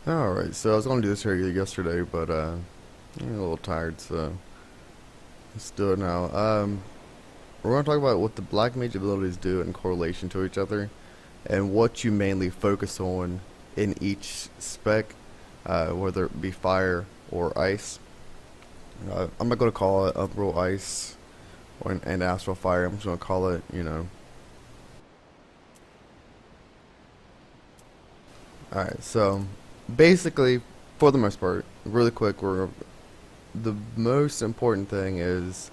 Alright, so I was going to do this here yesterday, but I'm a little tired, so let's do it now. We're going to talk about what the Black Mage abilities do in correlation to each other, and what you mainly focus on in each spec, whether it be fire or ice. I'm not going to call it Umbral Ice and Astral Fire. I'm just going to call it, Alright, so basically, for the most part, really quick, the most important thing is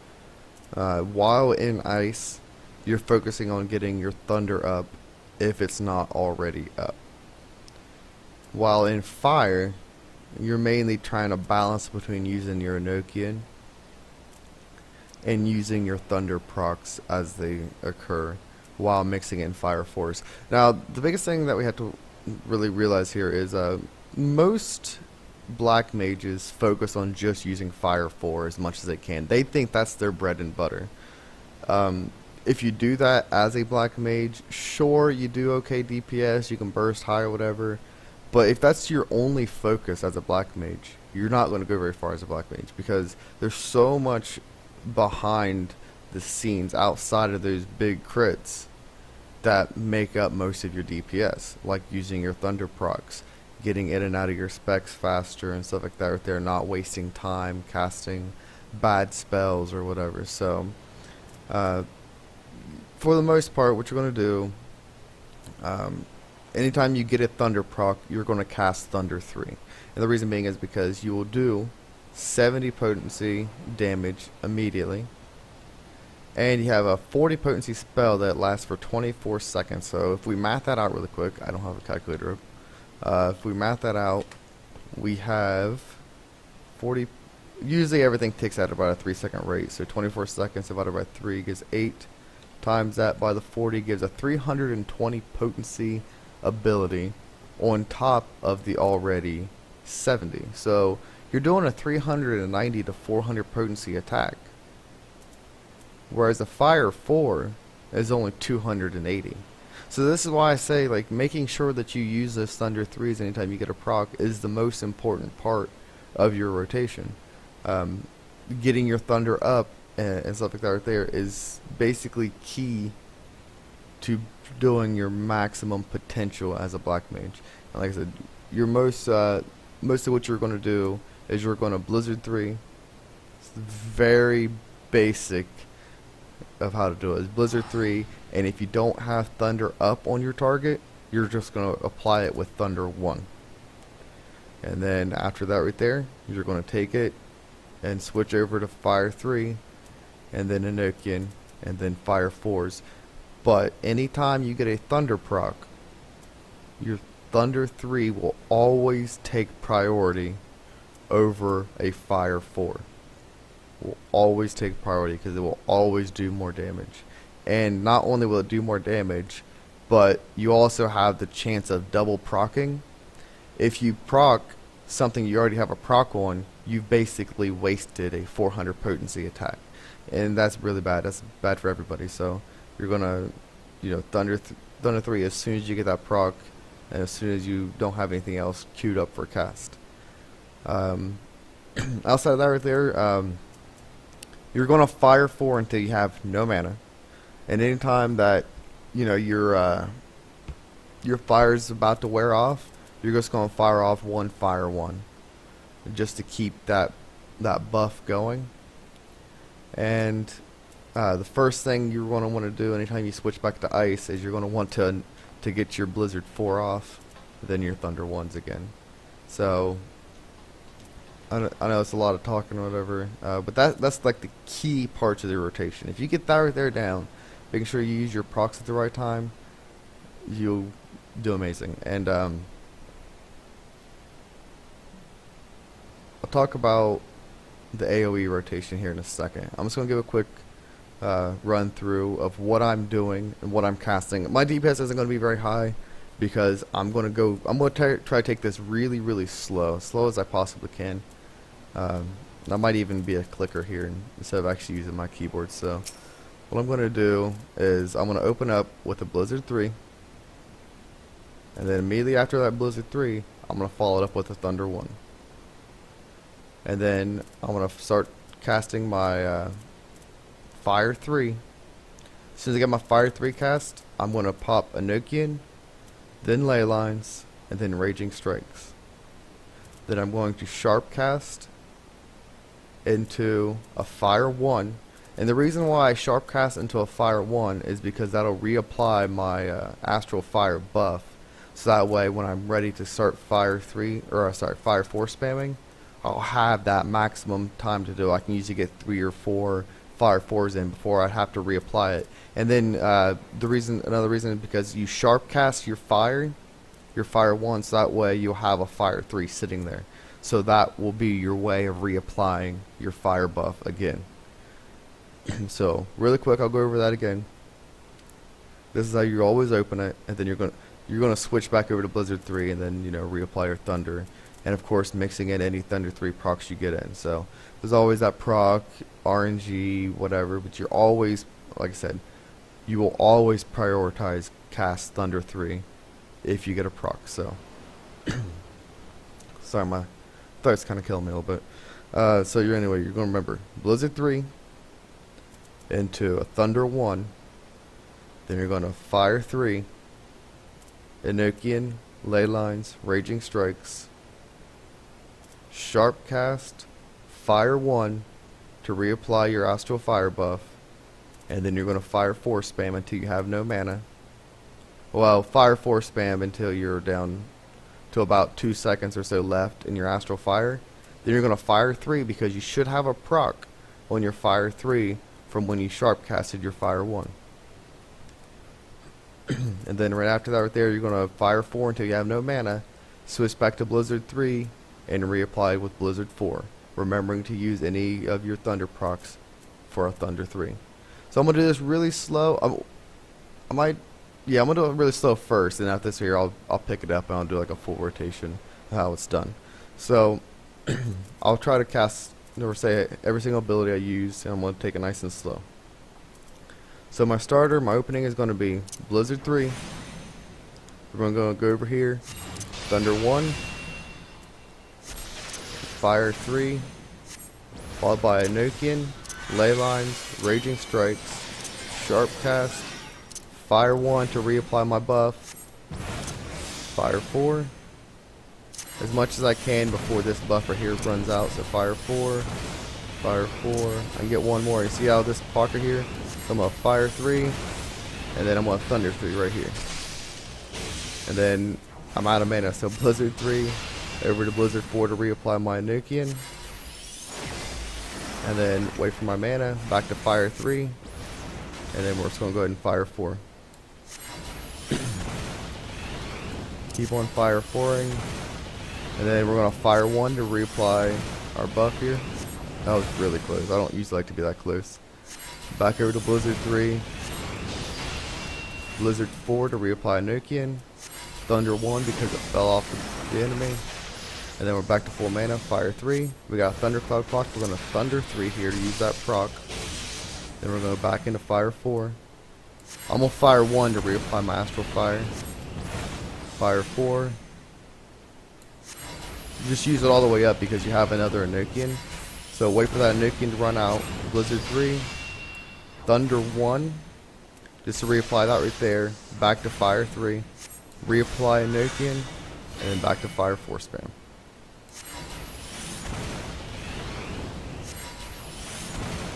while in ice, you're focusing on getting your thunder up if it's not already up. While in fire, you're mainly trying to balance between using your Enochian and using your thunder procs as they occur while mixing in fire force. Now, the biggest thing that we have to really realize here is most black mages focus on just using fire 4 as much as they can. They think that's their bread and butter. If you do that as a black mage, sure, you do okay DPS, you can burst high or whatever, but if that's your only focus as a black mage, you're not going to go very far as a black mage, because there's so much behind the scenes outside of those big crits that make up most of your DPS, like using your thunder procs, getting in and out of your specs faster and stuff like that right there, not wasting time casting bad spells or whatever. So for the most part, what you're going to do, anytime you get a thunder proc, you're going to cast thunder 3, and the reason being is because you will do 70 potency damage immediately, and you have a 40 potency spell that lasts for 24 seconds. So if we math that out really quick, I don't have a calculator up. If we math that out, we have 40. Usually everything ticks at about a 3-second rate. So 24 seconds divided by 3 gives 8. Times that by the 40 gives a 320 potency ability on top of the already 70. So you're doing a 390 to 400 potency attack, whereas the fire 4 is only 280. So this is why I say, like, making sure that you use those thunder 3s anytime you get a proc is the most important part of your rotation. Getting your thunder up and stuff like that right there is basically key to doing your maximum potential as a black mage. And like I said, your most of what you're going to do is you're going to Blizzard 3. It's very basic of how to do it. It's Blizzard 3, and if you don't have thunder up on your target, you're just going to apply it with thunder 1. And then after that right there, you're going to take it and switch over to fire 3, and then Enochian, and then fire 4s. But anytime you get a thunder proc, your thunder 3 will always take priority over a fire 4. Will always take priority because it will always do more damage. And not only will it do more damage, but you also have the chance of double procking. If you proc something you already have a proc on, you've basically wasted a 400 potency attack, and that's really bad. That's bad for everybody. So you're gonna, thunder 3 as soon as you get that proc, and as soon as you don't have anything else queued up for cast. Outside of that right there, you're going to fire 4 until you have no mana, and anytime that your fire is about to wear off, you're just going to fire off fire 1, just to keep that buff going. And the first thing you're going to want to do anytime you switch back to ice is you're going to want to get your Blizzard 4 off, then your Thunder 1s again. So I know it's a lot of talking or whatever, but that's like the key parts of the rotation. If you get that right there down, making sure you use your procs at the right time, you'll do amazing. And I'll talk about the AoE rotation here in a second. I'm just going to give a quick run through of what I'm doing and what I'm casting. My DPS isn't going to be very high because I'm going to try to take this really slow as I possibly can. I might even be a clicker here instead of actually using my keyboard. So what I'm going to do is I'm going to open up with a Blizzard 3, and then immediately after that Blizzard 3, I'm going to follow it up with a Thunder 1. And then I'm going to start casting my Fire 3. As soon as I get my Fire 3 cast, I'm going to pop Enochian, then Ley Lines, and then Raging Strikes. Then I'm going to Sharp Cast into a Fire 1. And the reason why I Sharp Cast into a Fire 1 is because that'll reapply my Astral Fire buff. So that way when I'm ready to start Fire 4 spamming, I'll have that maximum time to do. I can usually get 3 or 4 Fire 4s in before I have to reapply it. And then another reason is because you Sharp Cast your Fire 1, so that way you'll have a Fire 3 sitting there. So that will be your way of reapplying your Fire buff again. So really quick, I'll go over that again. This is how you always open it, and then you're gonna switch back over to Blizzard 3, and then reapply your Thunder, and of course mixing in any Thunder 3 procs you get in. So there's always that proc, RNG, whatever, but you're always, like I said, you will always prioritize cast Thunder 3 if you get a proc. So sorry, my throat's kind of killing me a little bit. So you're gonna remember Blizzard 3 into a Thunder 1, then you're gonna Fire 3, Enochian, Ley Lines, Raging Strikes, Sharp Cast, Fire 1 to reapply your Astral Fire buff, and then you're gonna Fire 4 spam until you have no mana. Well, Fire 4 spam until you're down to about 2 seconds or so left in your Astral Fire. Then you're gonna Fire 3 because you should have a proc on your Fire 3 from when you Sharp Casted your Fire 1. And then right after that right there, you're going to Fire 4 until you have no mana, switch back to Blizzard 3, and reapply with Blizzard 4, remembering to use any of your Thunder procs for a Thunder 3. So I'm going to do this really slow. I'm going to do it really slow first, and after this here, I'll pick it up and I'll do like a full rotation of how it's done. So I'll try to cast, say every single ability I use, and I'm going to take it nice and slow. So my opening is going to be Blizzard 3. We're going to go over here, Thunder 1, Fire 3, followed by Enochian, Ley Lines, Raging Strikes, Sharp Cast, Fire 1 to reapply my buff, Fire 4, as much as I can before this buff right here runs out. So Fire 4, Fire 4, I can get one more. You see how this pocket here? So I'm going to Fire 3, and then I'm going to Thunder 3 right here. And then I'm out of mana, so Blizzard 3, over to Blizzard 4 to reapply my Enochian. And then wait for my mana, back to Fire 3, and then we're just going to go ahead and Fire 4. Keep on Fire 4ing, and then we're going to Fire 1 to reapply our buff here. That was really close. I don't usually like to be that close. Back over to Blizzard 3, Blizzard 4 to reapply Enochian, Thunder 1 because it fell off the enemy, and then we're back to full mana, Fire 3. We got a Thundercloud proc, we're going to Thunder 3 here to use that proc. Then we're going to go back into Fire 4. I'm going to Fire 1 to reapply my Astral Fire. Fire 4. Just use it all the way up because you have another Enochian. So wait for that Enochian to run out. Blizzard 3. Thunder 1. Just to reapply that right there. Back to Fire 3. Reapply Enochian. And then back to Fire 4 spam.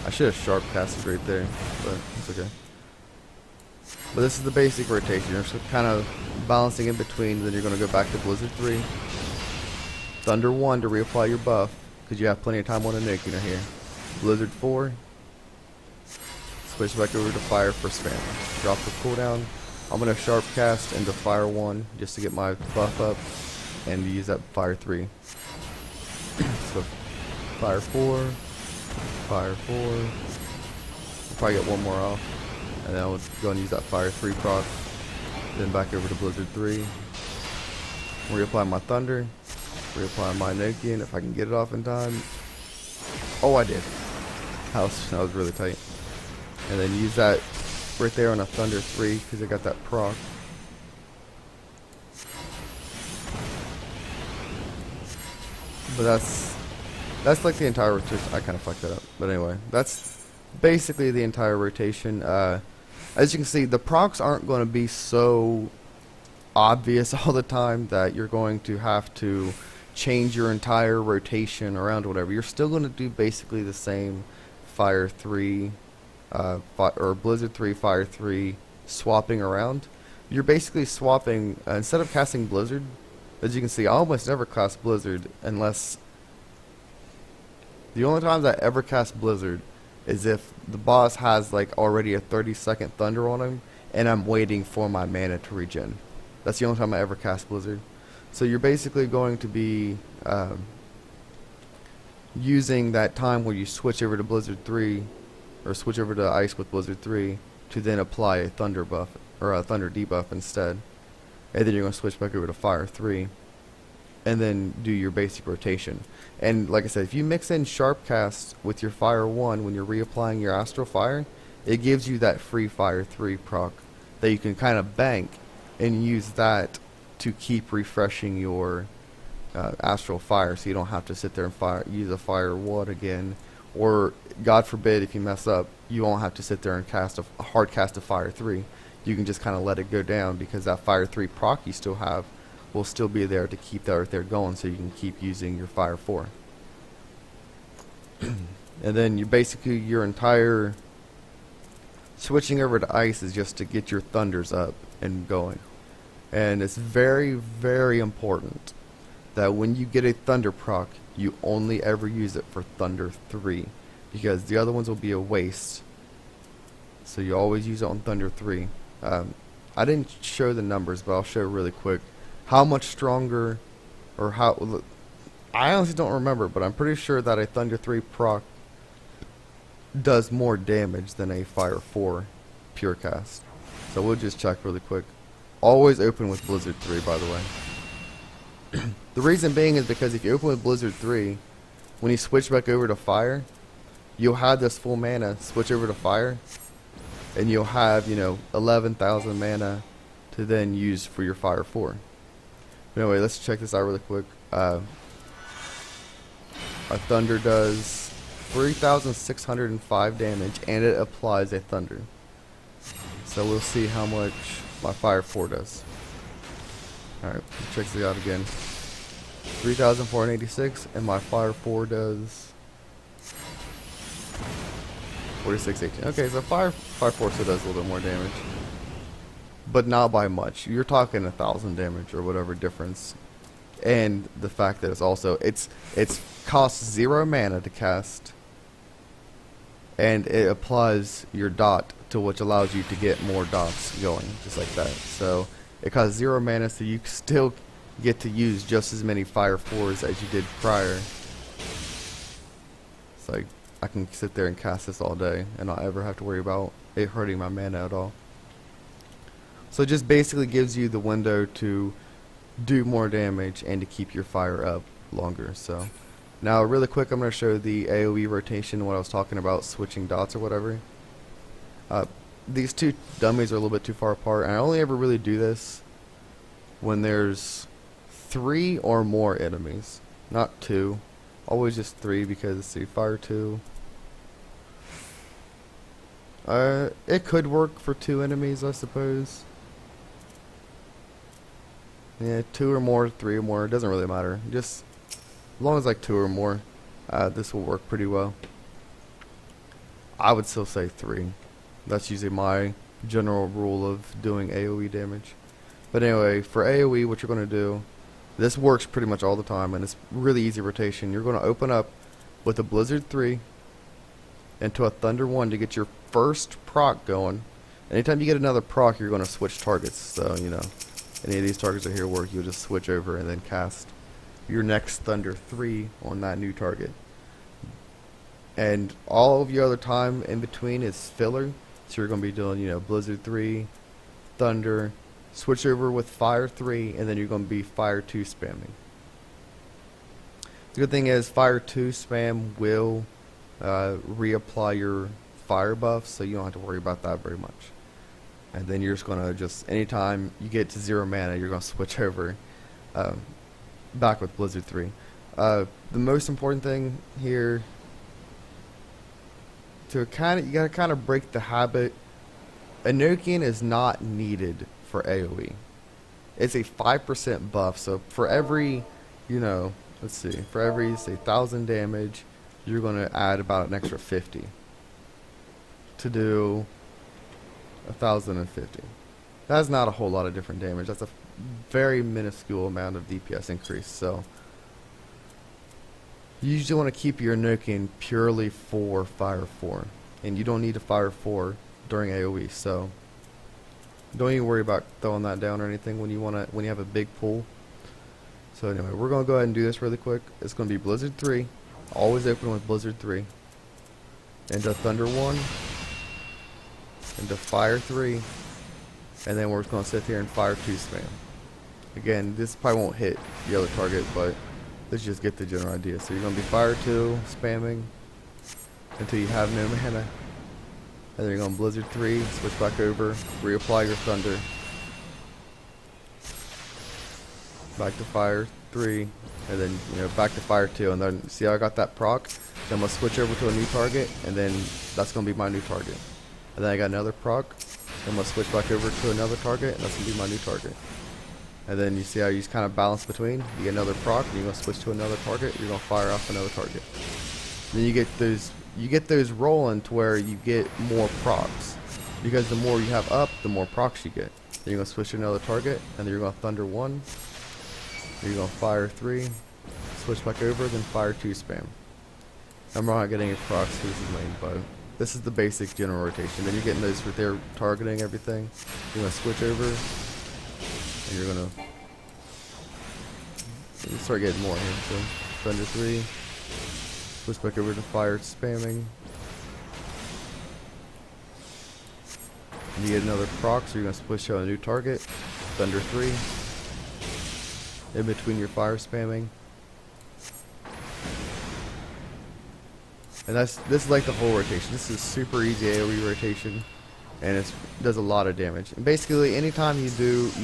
I should have sharp casted right there, but it's okay. But this is the basic rotation. You're just kind of balancing in between. Then you're going to go back to Blizzard 3. Thunder 1 to reapply your buff, because you have plenty of time on Enochian here. Blizzard 4. Switch back over to Fire for spam. Drop the cooldown. I'm going to sharp cast into Fire 1 just to get my buff up and use that Fire 3. So Fire 4. Fire 4. We'll probably get one more off. And then I'll go and use that Fire 3 proc. Then back over to Blizzard 3. Reapply my Thunder. Reapply my Enochian if I can get it off in time. Oh, I did. That was really tight. And then use that right there on a Thunder 3 because I got that proc. But that's like the entire rotation. I kind of fucked that up. But anyway, that's basically the entire rotation. As you can see, the procs aren't going to be so obvious all the time that you're going to have to change your entire rotation around or whatever. You're still going to do basically the same Fire 3 or Blizzard 3, Fire 3 swapping around. You're basically swapping, instead of casting Blizzard, as you can see, I almost never cast Blizzard unless... The only times I ever cast Blizzard is if the boss has like already a 30-second Thunder on him and I'm waiting for my mana to regen. That's the only time I ever cast Blizzard. So you're basically going to be using that time where you switch over to Blizzard 3 or switch over to Ice with Blizzard 3 to then apply a Thunder buff or a Thunder debuff instead. And then you're going to switch back over to Fire 3 and then do your basic rotation. And like I said, if you mix in Sharp Cast with your Fire 1 when you're reapplying your Astral Fire, it gives you that free Fire 3 proc that you can kind of bank and use that to keep refreshing your Astral Fire, so you don't have to sit there and use a Fire 1 again, or God forbid if you mess up, you won't have to sit there and cast a hard cast of Fire 3. You can just kind of let it go down because that Fire 3 proc you still have will still be there to keep that right there going, so you can keep using your Fire 4. And then you basically, your entire switching over to Ice is just to get your Thunders up and going. And it's very, very important that when you get a Thunder proc, you only ever use it for Thunder 3, because the other ones will be a waste. So you always use it on Thunder 3. I didn't show the numbers, but I'll show really quick how much stronger, or how, I honestly don't remember, but I'm pretty sure that a Thunder 3 proc does more damage than a Fire 4 pure cast. So we'll just check really quick. Always open with Blizzard 3, by the way. The reason being is because if you open with Blizzard 3, when you switch back over to Fire, you'll have this full mana, switch over to Fire, and you'll have, 11,000 mana to then use for your Fire 4. Anyway, let's check this out really quick. A Thunder does 3,605 damage, and it applies a Thunder. So we'll see how much my Fire 4 does. Alright, let's check this out again. 3,486, and my Fire 4 does 4618. Okay, so Fire 4 still does a little bit more damage, but not by much. You're talking 1,000 damage or whatever difference. And the fact that it's costs 0 mana to cast, and it applies your dot to which allows you to get more dots going, just like that. So it costs 0 mana, so you still get to use just as many Fire 4s as you did prior. It's like I can sit there and cast this all day and not ever have to worry about it hurting my mana at all. So it just basically gives you the window to do more damage and to keep your fire up longer. So now really quick, I'm going to show the AoE rotation, what I was talking about, switching dots or whatever. These two dummies are a little bit too far apart, and I only ever really do this when there's 3 or more enemies, not 2. Always just 3, because see, Fire 2. It could work for 2 enemies, I suppose. Yeah, 2 or more, 3 or more, it doesn't really matter. Just as long as like 2 or more, this will work pretty well. I would still say 3. That's usually my general rule of doing AoE damage. But anyway, for AoE, what you're going to do, this works pretty much all the time, and it's really easy rotation. You're going to open up with a Blizzard 3 into a Thunder 1 to get your first proc going. Anytime you get another proc, you're going to switch targets. So, any of these targets that here work, you'll just switch over and then cast your next Thunder 3 on that new target. And all of your other time in between is filler. So you're going to be doing, Blizzard 3, Thunder, switch over with Fire 3, and then you're going to be Fire 2 spamming. The good thing is Fire 2 spam will reapply your fire buff, so you don't have to worry about that very much. And then you're just going to anytime you get to 0 mana, you're going to switch over back with Blizzard 3. The most important thing here to you gotta kind of break the habit. Enochian is not needed for AoE. It's a 5% buff, so for every, let's see, for every, say, 1,000 damage, you're going to add about an extra 50 to do 1,050. That's not a whole lot of different damage. That's a very minuscule amount of DPS increase, so you usually want to keep your Enochian purely for Fire 4, and you don't need to Fire 4 during AoE, so don't even worry about throwing that down or anything when you have a big pool. So anyway, we're gonna go ahead and do this really quick. It's gonna be Blizzard 3, always open with Blizzard 3, into Thunder 1, into Fire 3, and then we're just gonna sit here and Fire 2 spam. Again, this probably won't hit the other target, but let's just get the general idea. So you're gonna be Fire 2 spamming until you have no mana. And then you're going Blizzard 3, switch back over, reapply your Thunder. Back to Fire 3, and then back to Fire 2, and then see how I got that proc? Then I'm going to switch over to a new target, and then that's going to be my new target. And then I got another proc, I'm going to switch back over to another target, and that's going to be my new target. And then you see how you just kind of balance between, you get another proc, and you're going to switch to another target, you're going to fire off another target. Then you get those rolling to where you get more procs, because the more you have up, the more procs you get. Then you're going to switch to another target, and then you're going to Thunder 1, then you're going to Fire 3, switch back over, then Fire 2 spam. I'm not getting any procs because this is lame, but this is the basic general rotation. Then you're getting those with their targeting everything. You're going to switch over, and you're going to start getting more here. So Thunder 3. Switch back over to Fire spamming. And you get another proc, so you're going to switch to a new target. Thunder 3. In between your Fire spamming. And this is like the whole rotation. This is super easy AoE rotation. And it does a lot of damage. And basically, anytime you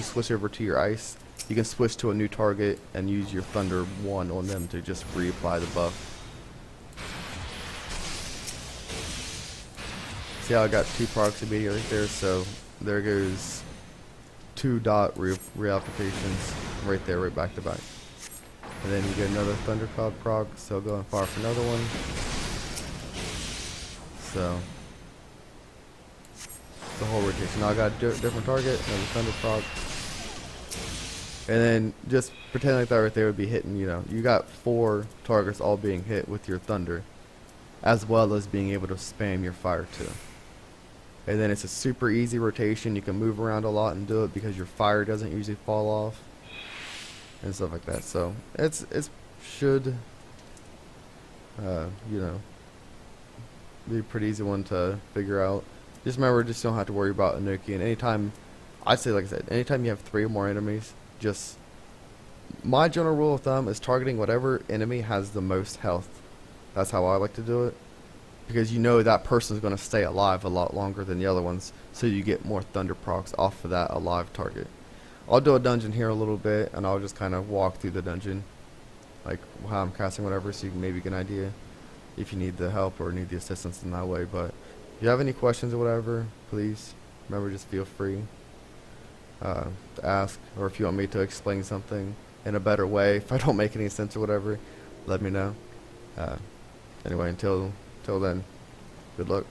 switch over to your Ice, you can switch to a new target and use your Thunder 1 on them to just reapply the buff. See how I got 2 procs immediately there, so there goes 2 dot reapplications right there, right back to back. And then you get another Thundercloud proc, so I'll go and fire for another one. So the whole rotation. Now I got a different target, another Thunder proc. And then just pretend like that right there would be hitting, you got 4 targets all being hit with your Thunder, as well as being able to spam your Fire 2. And then it's a super easy rotation. You can move around a lot and do it because your Fire doesn't usually fall off and stuff like that. So it should be a pretty easy one to figure out. Just remember, just don't have to worry about Enochian. Anytime, I'd say, like I said, anytime you have 3 or more enemies, just my general rule of thumb is targeting whatever enemy has the most health. That's how I like to do it. Because that person's going to stay alive a lot longer than the other ones, so you get more Thunder procs off of that alive target. I'll do a dungeon here a little bit, and I'll just kind of walk through the dungeon, like how I'm casting whatever, so you can maybe get an idea if you need the help or need the assistance in that way. But if you have any questions or whatever, please remember, just feel free to ask, or if you want me to explain something in a better way, if I don't make any sense or whatever, let me know. Anyway, until then, good luck.